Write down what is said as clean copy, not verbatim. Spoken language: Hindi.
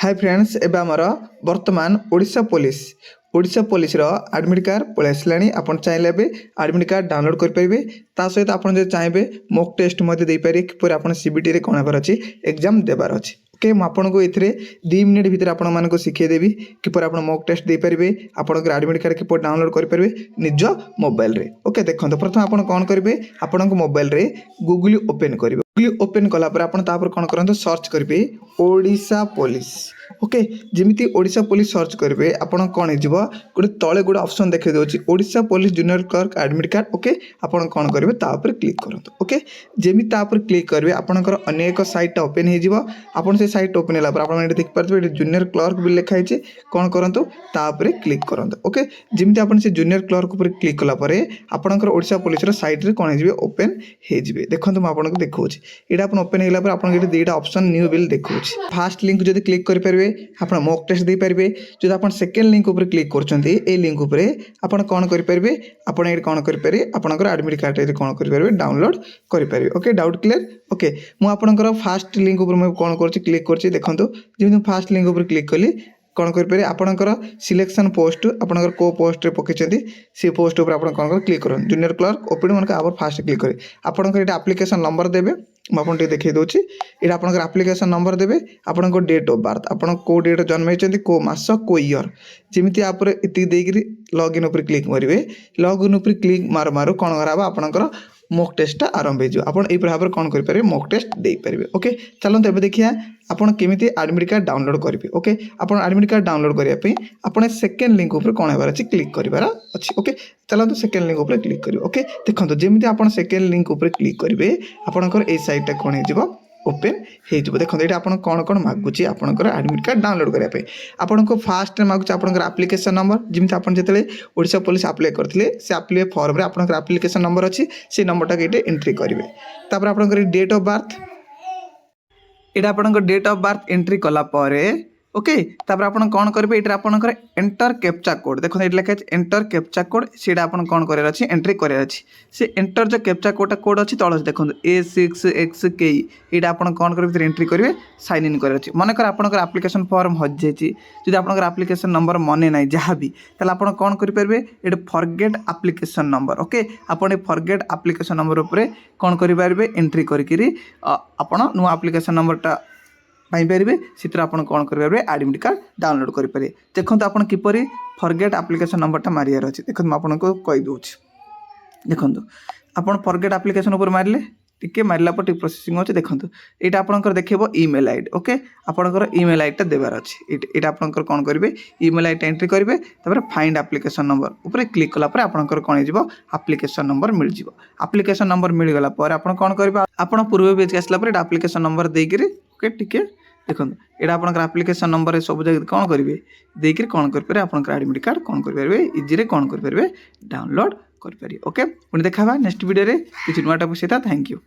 हाय फ्रेंड्स एबे आमर वर्तमान ओडिशा पुलिस एडमिट कार्ड पळै आसलानी आपण चाहिले एबे एडमिट कार्ड डाउनलोड कर परिबे ता सहित आपण जे चाहेबे मॉक टेस्ट मध्ये दे पारे कि आपण सीबीटी रे कोन हबार अछि एग्जाम देबार अछि ओके म आपन को एथिरे 2 मिनिट भीतर आपण मान को सिखे देबी कि आपण मॉक टेस्ट दे परिबे आपण को एडमिट कार्ड कि डाउनलोड कर परिबे निज मोबाइल रे ओके देखंतो प्रथम आपण कोन करबे आपण को मोबाइल रे गूगल ओपन करबे गूगल ओपन कला पर आपण तापर कोन करंतो सर्च करबे ओडिशा पुलिस ओके जेमिति ओडिशा पुलिस सर्च करेंगे आपन कौन हो गोटे तले गोटे ऑप्शन देखे दोची Odisha police junior clerk admit card okay आपन कौन करेंगे तापर क्लिक करंतु ओके जेमिति तापर क्लिक करेंगे आपनकर अनेक साइट ओपन हो जिवो आपन से साइट ओपन होला पर आपन एठी देख पारबे एठी जूनियर क्लर्क भी लिखा है कौन करंतु तापर क्लिक करंतु ओके जेमिति आपन से जूनियर क्लर्क ऊपर क्लिक कला परे आपनकर ओडिशा पुलिस रो साइट रे कौन हो जिवे ओपन हो जिवे देखंतु म आपन को देखौछि एटा आपन ओपन हेला पर आपन एठी दुईटा ऑप्शन न्यू बिल देखौछि फर्स्ट लिंक जदि क्लिक कर परिबे आपण मॉक टेस्ट दे पारिबे जदि आपण सेकंड लिंक ऊपर क्लिक करछंती ए लिंक ऊपर आपण कोन करि परिबे आपण एड कोन करि पारे आपनकर एडमिट कार्ड रे कोन करि पारिबे डाउनलोड करि पारिबे ओके डाउट क्लियर ओके मु आपनकर फर्स्ट लिंक ऊपर मैं कोन करछि क्लिक करछि देखंतु जेमि फर्स्ट लिंक ऊपर क्लिक कली कौन करें आपणकर सिलेक्शन पोस्ट आपणकर को पोस्ट रे पकेचंती से पोस्ट ऊपर आपण कोन क्लिक करन जूनियर क्लर्क ओपन मन का फास्ट क्लिक करे आपणकर एटा एप्लिकेशन नंबर देबे म आपन टे देखै दोछि एटा आपणकर एप्लिकेशन नंबर देबे आपणको डेट ऑफ बर्थ आपण को डेट जन्म हेचंती को मास को ईयर जेमिति आप इति देगिरी लॉगिन ऊपर क्लिक करिवे लॉगिन ऊपर क्लिक मार मारो कोन कराबा आपणकर मॉक टेस्ट आरंभ हो आपन ए भाव कौन करें मॉक टेस्ट दे पारे ओके चलते एबे देखिया आपन केमिति एडमिट कार्ड डाउनलोड करेंगे ओके आपन एडमिट कार्ड डाउनलोड करने पे आपन सेकेंड लिंक ऊपर कौन होबार अछि क्लिक करिवार अछि ओके चलते सेकेंड लिंक ऊपर क्लिक करिवे ओके देखंतु जेमिति आपन सेकेंड लिंक ऊपर क्लिक करिवे आपनकर ए साइट टा कोन हेजिवो ओपन हो देखो ये आपन कौन कौन मागुची आपनकर एडमिट कार्ड डाउनलोड करने पे आपन को फास्ट मागुची आपनकर एप्लिकेशन नंबर जिमती आपन जेतले ओडिशा पुलिस अप्लाई करथिले से अप्लाई फॉर्म रे आपनकर एप्लिकेशन नंबर अछि से नंबर टा के एंट्री करिवे तापर आपनकर डेट ऑफ बर्थ एटा आपनकर डेट ऑफ बर्थ एंट्री कला परे ओके तापर आपन कौन करेंगे ये आपनकर एंटर कैप्चा कोड देखो ये लिखा है एंटर कैप्चा कोड सीटा आपन कौन करार अच्छी एंट्री करार अच्छी से एंटर जो कैप्चा कोड अच्छी तल देखो A6XK यहाँ आपन कौन कर एंट्री करेंगे साइन इन करार अच्छी मनकर आपनकर एप्लिकेशन फॉर्म हज जाइए जब आपनकर एप्लिकेशन नंबर मने ना जहाँ भी ताले आपन कौन करेंगे ये फॉरगेट एप्लिकेशन नंबर ओके आपन फॉरगेट एप्लिकेशन नंबर उपर कौन करेंगे एंट्री करी आपन नुआ एप्लिकेशन नंबरटा पाइपर से आप कौन करेंगे एडमिट कार्ड डाउनलोड करेंगे देखो आप किपर फॉरगेट एप्लिकेशन नंबरटा मारियार अच्छे देखो आपको कहीदे देखो आप फॉरगेट एप्लिकेशन ऊपर मारे टिके मारला पर प्रोसेसिंग अच्छे देखो यहाँ आपंकर देखेब ईमेल आईडी ओके आपंकर ईमेल आईडी देवार अच्छे यहाँ आपंकर कौन करेंगे ईमेल आईडी एंट्री करेंगे फाइंड एप्लिकेशन नंबर उपर क्लिक कलापर आपंकर कौन हो एप्लिकेशन नंबर मिल जाव एप्लिकेशन नंबर मिलगला आप कौन करेंगे आप पूर्व पेज के आसला एप्लिकेशन नंबर देकर ओके टिके देखो यहाँ आपंकर एप्लिकेशन नंबर सब जगह कौन करेंगे देकर कौन करेंगे आपंकर एडमिट कार्ड कौन करेंगे इजी कौन करेंगे डाउनलोड करेंगे ओके पुणी देखा नेक्स्ट वीडियो किसी नुआटा पूछा थैंक यू।